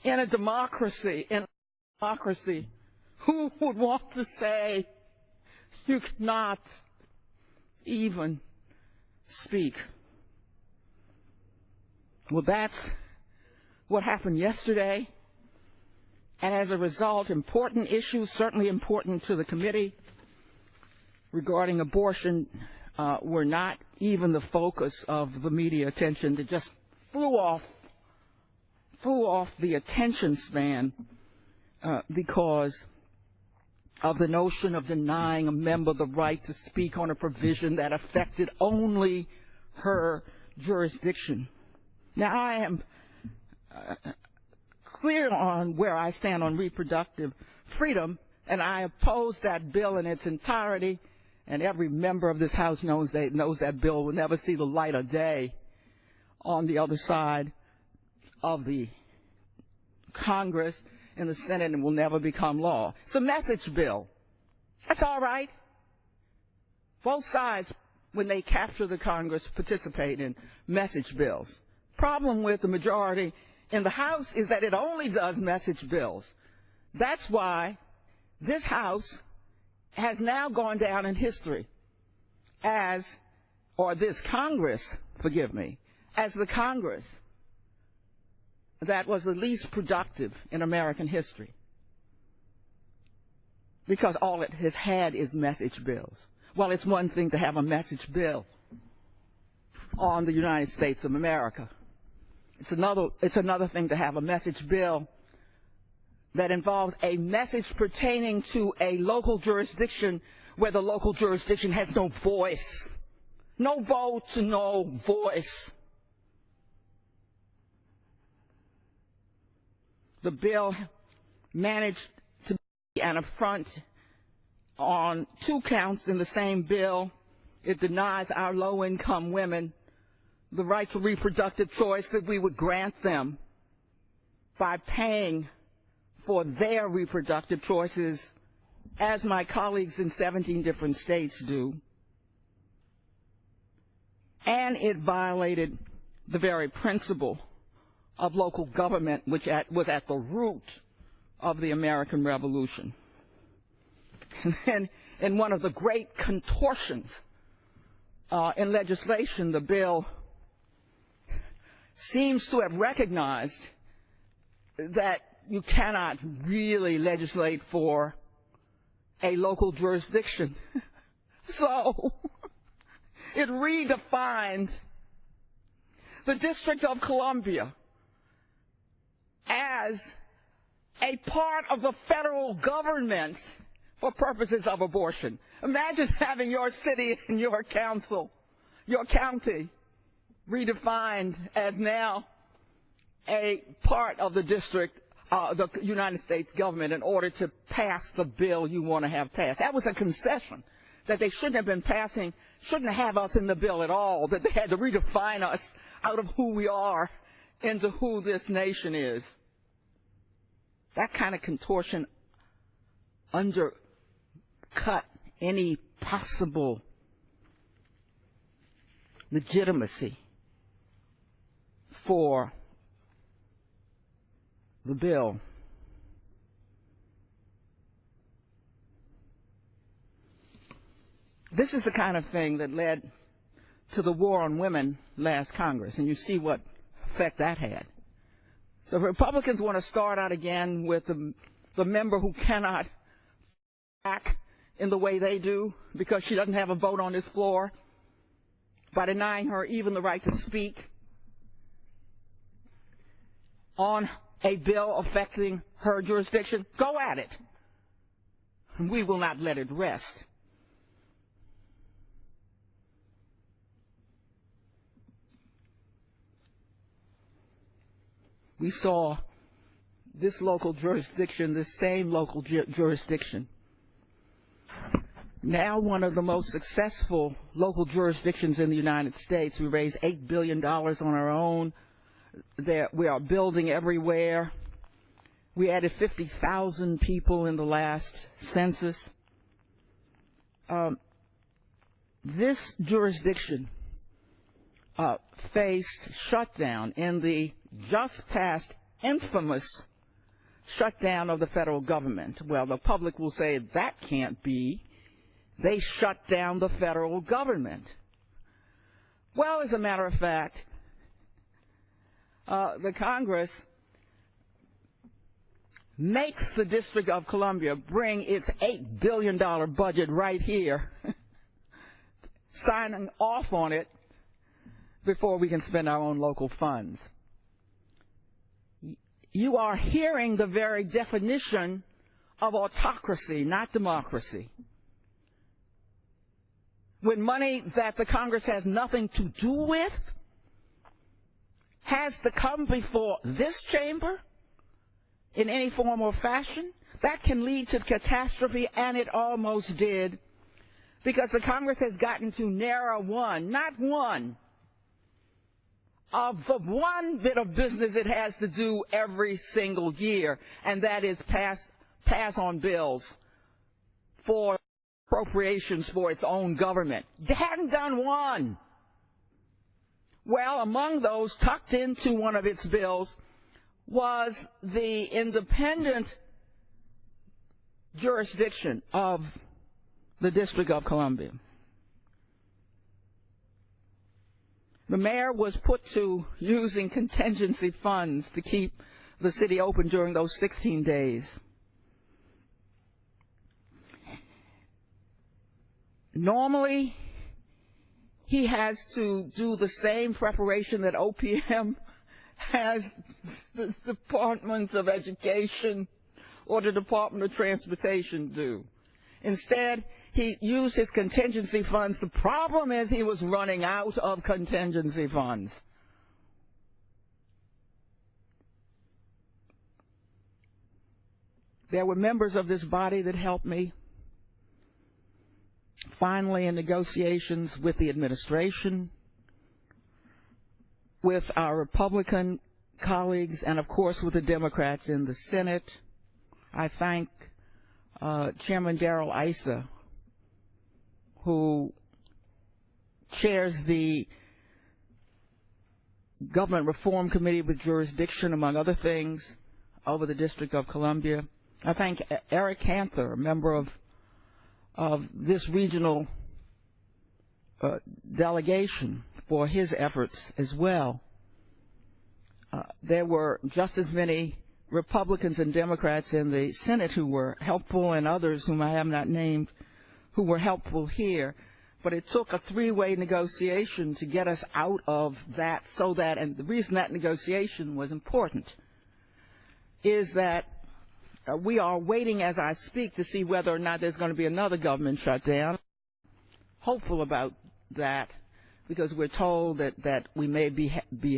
In a democracy, who would want to say you cannot even speak? Well, that's what happened yesterday. And as a result, important issues, certainly important to the committee, regarding abortion, were not even the focus of the media attention. That just flew off the attention span because of the notion of denying a member the right to speak on a provision that affected only her jurisdiction. Now, I am clear on where I stand on reproductive freedom, and I oppose that bill in its entirety, and every member of this House knows that bill will never see the light of day on the other side of the Congress in the Senate and will never become law. It's a message bill. That's all right. Both sides, when they capture the Congress, participate in message bills. Problem with the majority in the House is that it only does message bills. That's why this House has now gone down in history as, or this Congress, forgive me, as the Congress that was the least productive in American history, because all it has had is message bills. Well, it's one thing to have a message bill on the United States of America. It's another thing to have a message bill that involves a message pertaining to a local jurisdiction where the local jurisdiction has no voice, no vote, no voice. The bill managed to be an affront on 2 counts in the same bill. It denies our low-income women the right to reproductive choice that we would grant them by paying for their reproductive choices, as my colleagues in 17 different states do. And it violated the very principle of local government, which was at the root of the American Revolution. And then, in one of the great contortions in legislation, the bill seems to have recognized that you cannot really legislate for a local jurisdiction. So it redefined the District of Columbia as a part of the federal government for purposes of abortion. Imagine having your city and your council, your county, redefined as now a part of the district, the United States government, in order to pass the bill you want to have passed. That was a concession that they shouldn't have been passing, shouldn't have us in the bill at all, that they had to redefine us out of who we are into who this nation is. That kind of contortion undercut any possible legitimacy for the bill. This is the kind of thing that led to the war on women last Congress, and you see what effect that had. So if Republicans want to start out again with the member who cannot act in the way they do because she doesn't have a vote on this floor, by denying her even the right to speak on a bill affecting her jurisdiction, go at it. We will not let it rest. We saw this local jurisdiction, this same local jurisdiction, now one of the most successful local jurisdictions in the United States. We raised $8 billion on our own. We are building everywhere. We added 50,000 people in the last census. This jurisdiction faced shutdown in the just passed infamous shutdown of the federal government. Well, the public will say that can't be. They shut down the federal government. Well, as a matter of fact, the Congress makes the District of Columbia bring its $8 billion budget right here, signing off on it before we can spend our own local funds. You are hearing the very definition of autocracy, not democracy. When money that the Congress has nothing to do with has to come before this chamber in any form or fashion, that can lead to catastrophe, and it almost did, because the Congress has gotten to narrow one, not one, of the one bit of business it has to do every single year, and that is pass on bills for appropriations for its own government. They hadn't done one. Well, among those, tucked into one of its bills, was the independent jurisdiction of the District of Columbia. The mayor was put to using contingency funds to keep the city open during those 16 days. Normally, he has to do the same preparation that OPM has the Departments of Education or the Department of Transportation do. Instead, he used his contingency funds. The problem is he was running out of contingency funds. There were members of this body that helped me. Finally, in negotiations with the administration, with our Republican colleagues, and of course with the Democrats in the Senate, I thank Chairman Darrell Issa, who chairs the Government Reform Committee with jurisdiction, among other things, over the District of Columbia. I thank Eric Cantor, a member of this regional delegation, for his efforts as well. There were just as many Republicans and Democrats in the Senate who were helpful, and others whom I have not named who were helpful here. But it took a three-way negotiation to get us out of that, so that, and the reason that negotiation was important is that we are waiting as I speak to see whether or not there's going to be another government shutdown. Hopeful about that, because we're told that we may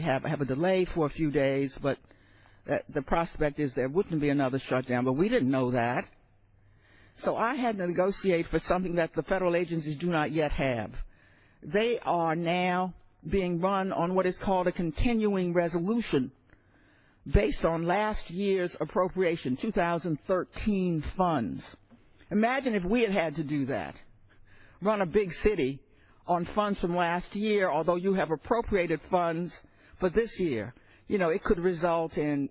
have a delay for a few days, but the prospect is there wouldn't be another shutdown. But we didn't know that. So I had to negotiate for something that the federal agencies do not yet have. They are now being run on what is called a continuing resolution based on last year's appropriation, 2013 funds. Imagine if we had had to do that, run a big city on funds from last year, although you have appropriated funds for this year. You know, it could result in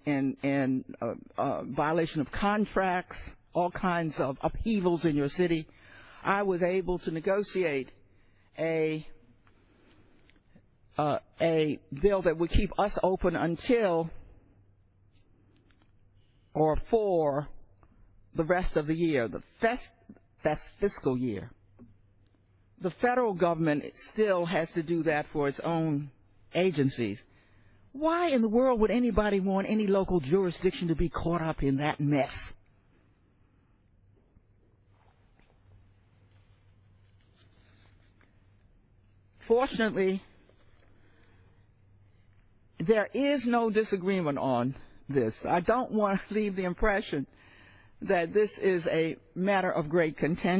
violation of contracts, all kinds of upheavals in your city. I was able to negotiate a bill that would keep us open until or for the rest of the year. That's fiscal year. The federal government still has to do that for its own agencies. Why in the world would anybody want any local jurisdiction to be caught up in that mess? Fortunately, there is no disagreement on this. I don't want to leave the impression that this is a matter of great contention.